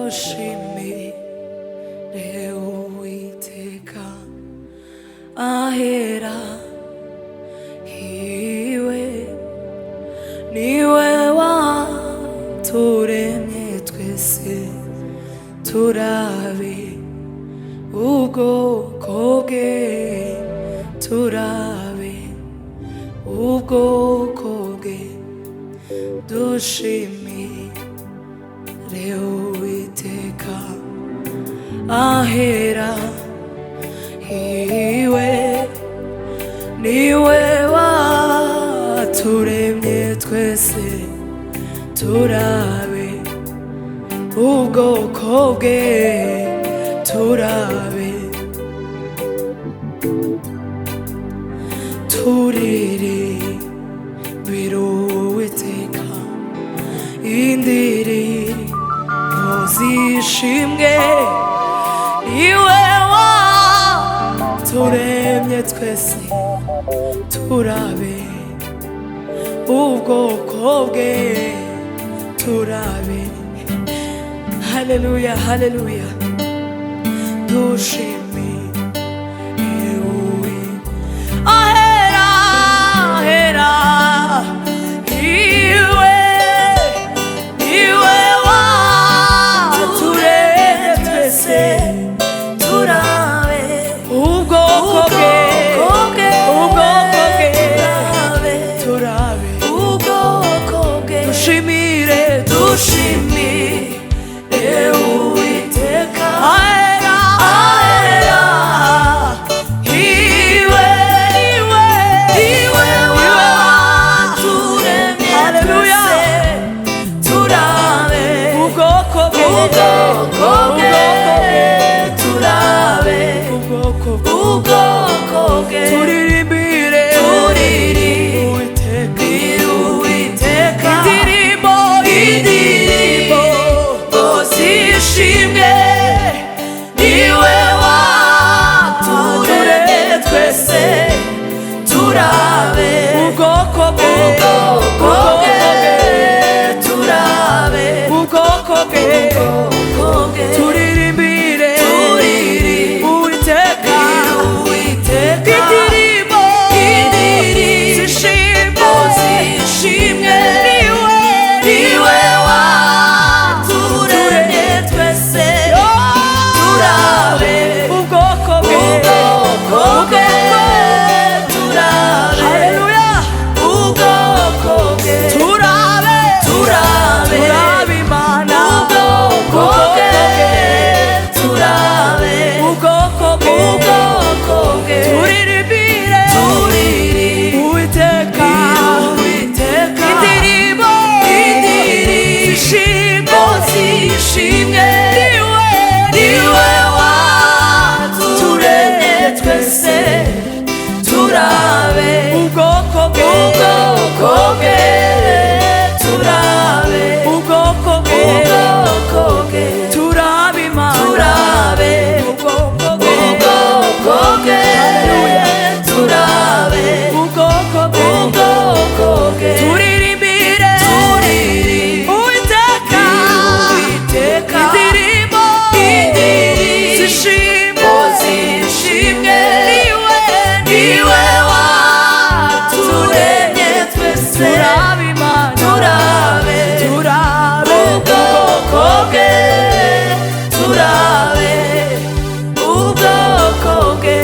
dushimire Uwiteka ahera hiwe, niwe waturemye twese turabe ubwoko bwe, turabe ubwoko bwe, dushimire Uwiteka ahera hiwe, niwe waturemye twese turabe ubwoko bwe, turabe turirimbire Uwiteka indirimbo zishimwe, niwe waturemye twese turabe ubwoko bwe, turabe. Haleluya, haleluya, dushimire Uwiteka ahera ahera hiwe, niwe waturemye twese turabe ubwoko bwe, ubwoko bwe, turabe ubwoko bwe, dushimire Uwiteka ahera ahera hiwe, niwe waturemye twese turabe ubwoko bwe, turabe ubwoko bwe, turirimbire Uwiteka indirimbo zishimwe, niwe waturemye twese turabe ubwoko bwe, turabe ubwoko bwe, turirimbire Uwiteka indirimbo zishimwe, niwe waturemye twese turabe ubwoko bwe, turabe. Haleluya, ubwoko bwe, turabe Imana ubwoko bwe, turabe ubwoko bwe, turirimbire Uwiteka indirimbo zishimwe, niwe waturemye twese turabe ubwoko bwe, turabe ubwoko bwe, turabe Imana, turabe ubwoko bwe, turabe ubwoko bwe, turirimbire Uwiteka indirimbo zishimwe, niwe waturemye twese turabe Imana, turabe ubwoko bwe, turabe ubwoko bwe,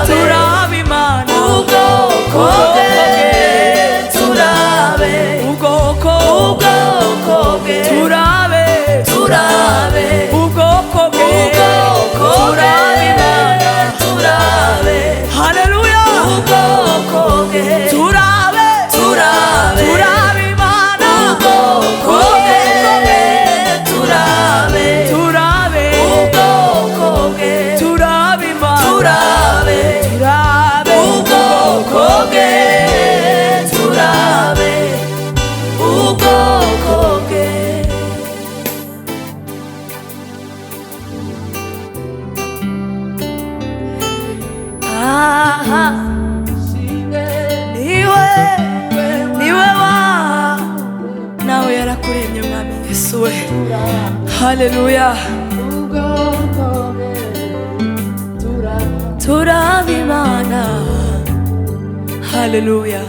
turabe Imana ubwoko bwe, turabe ubwoko bwe, turabe ubwoko bwe, turabe Imana, turabe. Haleluya, ubwoko bwe, turabe Imana ubwoko bwe, turabe ubwoko bwe, turabe Imana, turabe ubwoko bwe, turabe ubwoko bwe. Aha, niwe we. Haleluya. Turabimana. Haleluya.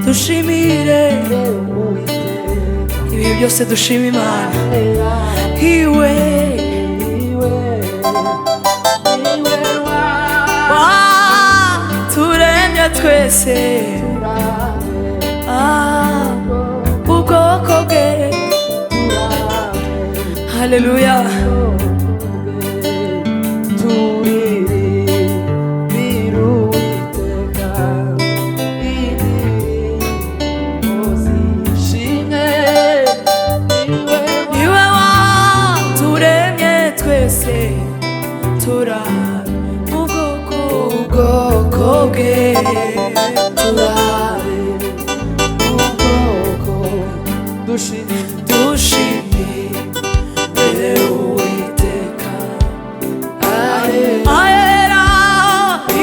Dushimire ibi byose, dushima Imana. Iwe turemye twese, ubwoko bwe. Haleluya. Ubwoko bwe, dushimire Uwiteka. Ahera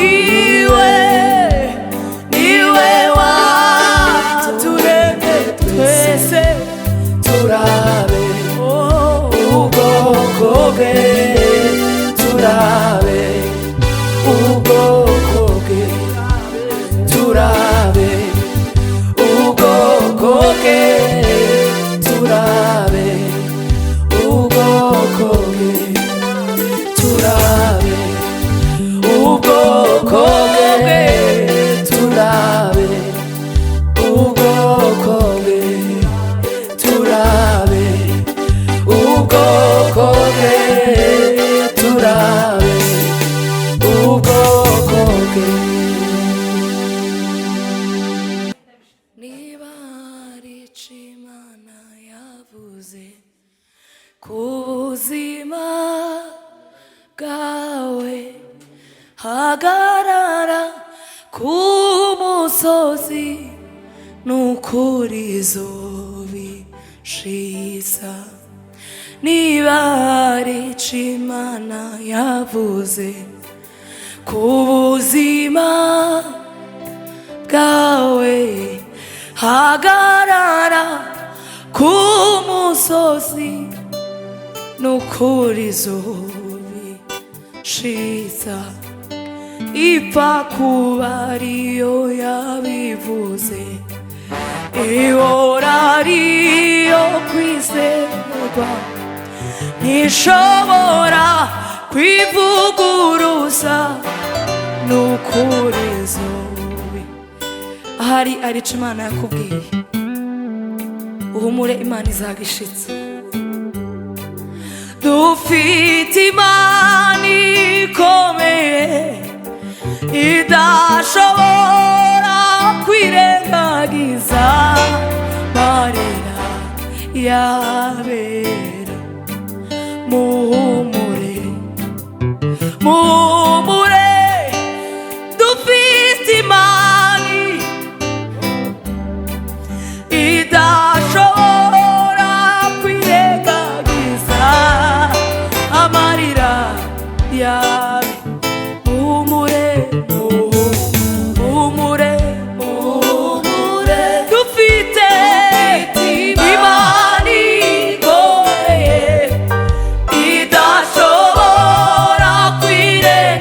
iwe, niwe waturemye twese, turabe ubwoko bwe, turabe ubwoko bwe, turabe ubwoko bwe, turabe ubwoko bwe, turabe ubwoko bwe, turabe ubwoko bwe, turabe ubwoko bwe, turabe ubwoko bwe. Niba hari icyo Imana yavuze ku buzima bwawe, hagarara ku musozi, n'ukuri izobishitsa. Niba hari icyo Imana yavuze ku buzima bwawe, hagarara ku musozi, n'ukuri izobishitsa. Ipfa kuba ariyo yabivuze, ihora ariyo kwizerwa, ntishobora kwivuguruza, n'ukuri izobi. Ahari ari ico Imana yakubwiye, uhumure, Imana izagishitsa. Dufite Imana ikomeye, idashobora kwirengagiza amarira y'abera. Muhumure, muhumure, dufite Imana idashobora kwirengagiza amarira yawe. Muhumure, muhumure, muhumure, dufite Imana ikomeye, idashobora kwirengagiza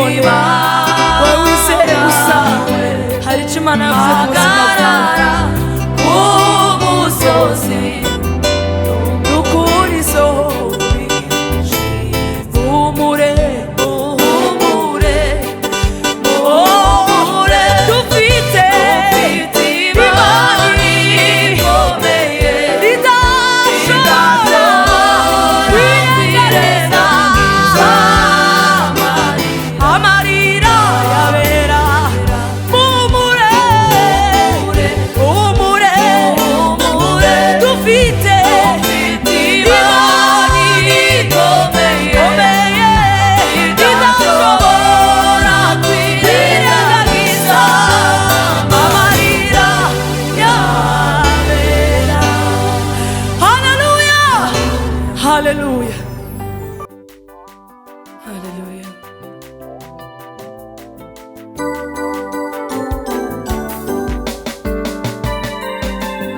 none wowe wizeye gusa hari icyo Imana yavuze ku buzima bwawe. Umusozi n'ukuri zobi humure humure humure dufite imani ikomeye idashobora kwirengagiza amarira yabera. Humure humure humure dufite imani ikomeye idashobora kwirengagiza amarira yabera. Hallelujah, hallelujah, hallelujah.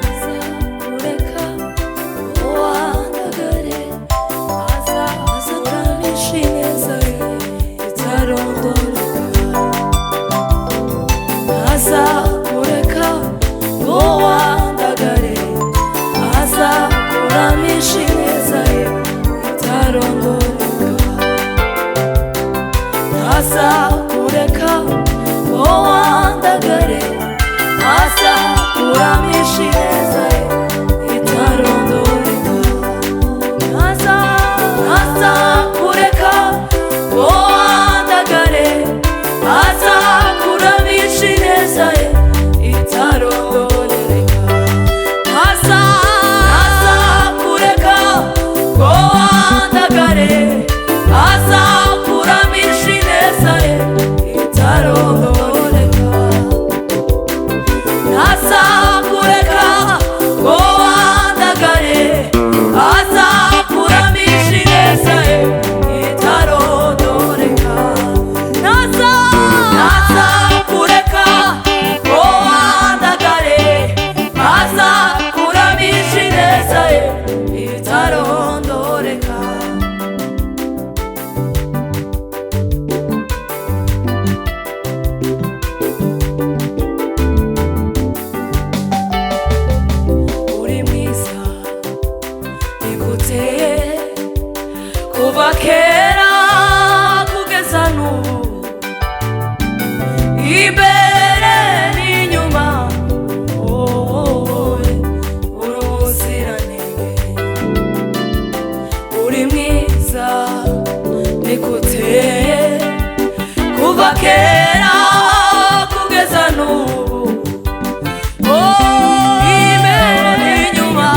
Kureka uwandagare aza kuramisha ineza ye itarondoreka. Aza kureka uwandagare aza kuramisha ineza ye itarondoreka. Aza kureka uwandagare aza kuramisha ineza ye itarondoreka. Aza kureka uwandagare aza kuramisha ineza ye itarondoreka. Aza kureka uwandagare aza kuramisha ineza ye itarondoreka. Aza kureka uwandagare aza kuramisha ineza ye itarondoreka. Aza kureka uwandagare aza kuramisha ineza ye itarondoreka. Uri mwiza nikuteye kuva kera kugeza n'ubu, imbere n'inyuma wowe uri ubuziranenge. Uri mwiza nikuteye kuva kera kugeza n'ubu, imbere n'inyuma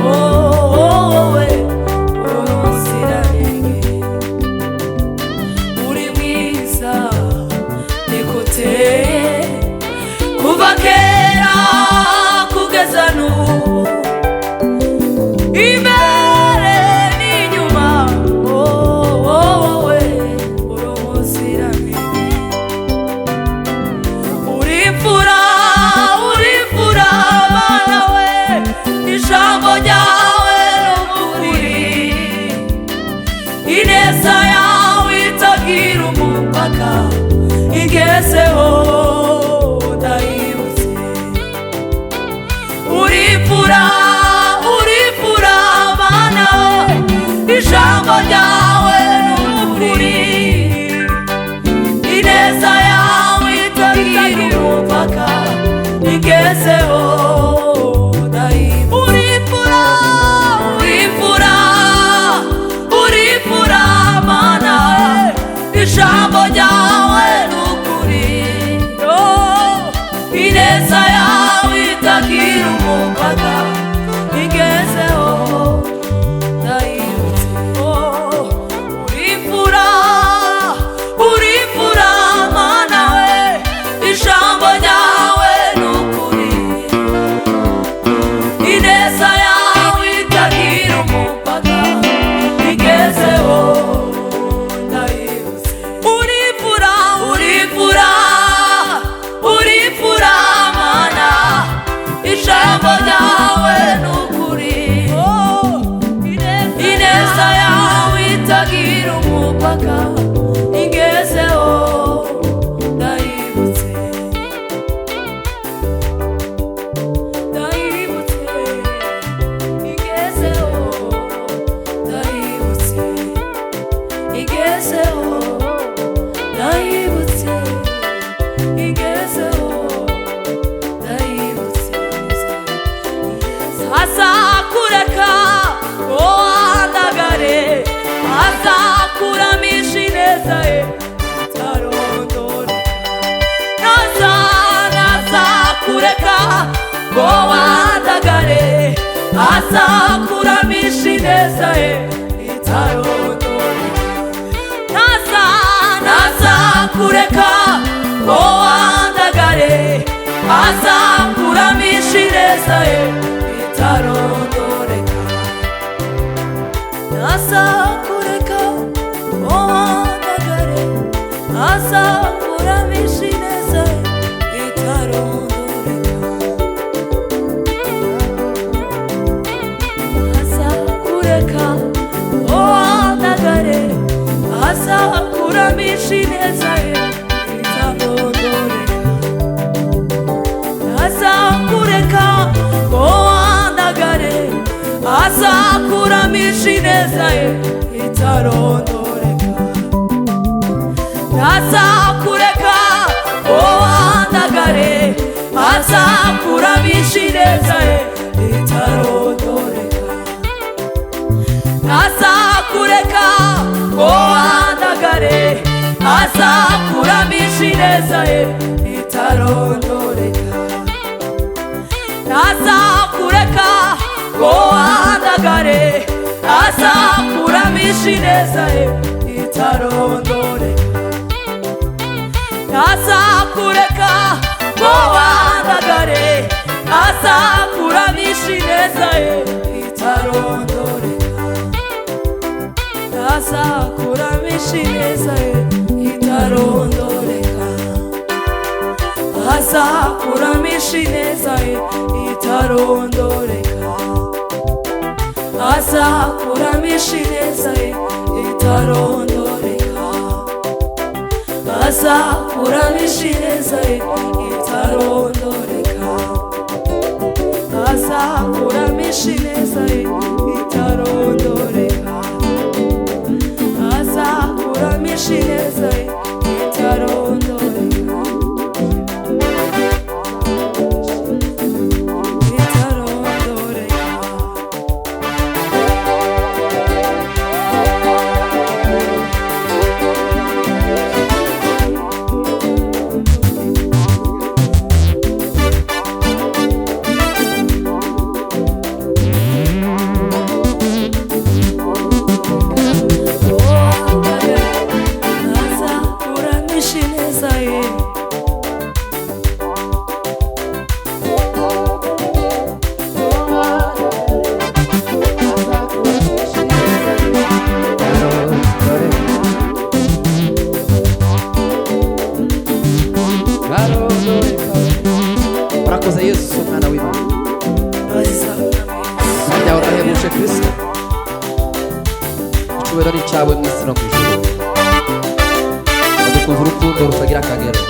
wowe uri ubuziranenge. Uri mwiza nikuteye kuva kera kugeza n'ubu, imbere n'inyuma wowe uri ubuziranenge. Uri imfura Mana we, ijambo ryawe n'ukuri, ineza yawe itagira umupaka igezeho ndayibutse. Uri imfura Mana we, ijambo ryawe n'ukuri, ineza yawe itagira umupaka igezeho ndayibutse. Uri imfura Mana we, ijambo ryawe n'ukuri, ineza yawe itagira umupaka igezeho ndayibutse. Uri imfura Mana we, ijambo ryawe n'ukuri, ineza yawe itagira umupaka igezeho ndayibutse. Uri imfura Mana yangezeho ndayibutse azakureka ngo wandagare azakuramisha ineza ye itarondoreka nazakureka ngo wandagare azakuramisha ineza ye itarondoreka nazakureka ngo wandagare azakuramisha ineza ye itarondoreka nazakureka ngo wandagare azakuramisha ineza ye itarondoreka azakureka ngo wandagare azakuramisha ineza ye itarondoreka azakureka ngo wandagare azakuramisha ineza ye itarondoreka azakureka ngo wandagare azakuramisha ineza ye itarondoreka azakureka ngo wandagare azakuramisha ineza ye itarondoreka azakureka ngo wandagare azakuramisha ineza ye itarondoreka azakureka ngo wandagare azakuramisha ineza ye itarondoreka azakuramisha ineza ye itarondoreka azakuramisha ineza ye itarondoreka azakuramisha ineza ye itarondoreka azakuramisha ineza ye itarondoreka azakuramisha ineza ye itarondoreka azakuramisha ineza ye itarondoreka Urakoze Yesu umwana w'Imana kandi aho urahebuje Kristo icyubahiro ni icyawe mu isi no mu ijuru udukunze urukundo rutagira akagero